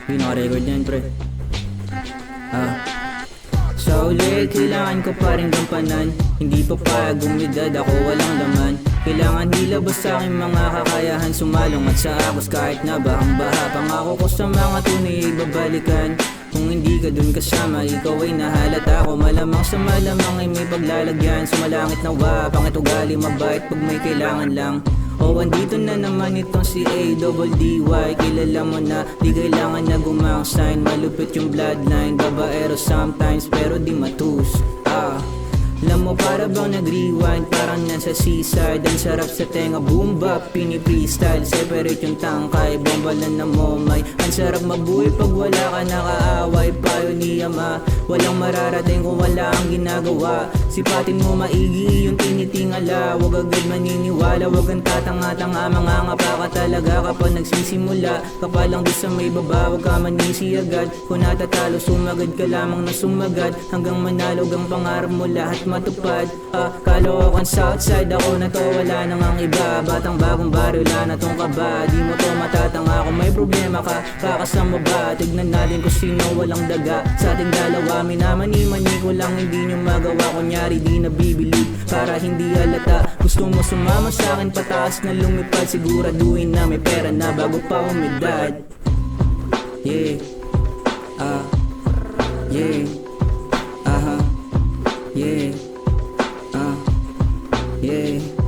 Hindi naka-record yan, pre. Sa ulit, kailangan ko pa rin gampanan. Hindi pa payag umidad, ako walang laman. Kailangan ilabas sa aking mga kakayahan. Sumalong at sa agos kahit na bahang baha. Pangako ko sa mga tunay ay babalikan. Kung hindi ka dun kasama, ikaw ay nahalata ako. Malamang sa malamang ay may paglalagyan. Sumalangit na wa, pangit ugali, mabait pag may kailangan lang. Andito na naman itong si A-double-D-Y. Kilala mo na, di kailangan na gumang-sign. Malupit yung bloodline, babaero sometimes pero di matus. Alam mo para bang nag-rewind, parang nasa seaside. Ang sarap sa tenga, boom bap, pini-freestyle. Separate yung tangkay, bomba lang na momay. Ang sarap mabuhay pag wala ka nakaaway. Payo ni Ama, walang mararating kung wala ang ginagawa. Sipatin mo maigi yung tinitingala. Huwag agad maniniwala, huwag kang tatanga-tanga. Mga ngapa ka talaga kapag nagsisimula. Kapalang doon sa may baba, huwag ka manisi agad. Kung natatalo, sumagad ka lamang na sumagad. Hanggang manalo ang pangarap mo lahat matupad. Kalo ako ang Southside, ako na to, wala nang ang iba. Batang bagong baryo, wala na tong kaba. Di mo to matatanga kung may problema ka. Kakasama ba? Tignan natin kung sino walang daga. Sa ating dalawa, minamani-mani ko lang hindi nyo magawa. Kunyari di nabibilib para hindi halata. Gusto mo sumama sa akin pataas na lumipad. Siguraduhin na may pera na bago pa umidad. Yeah, yeah, yeah, yeah.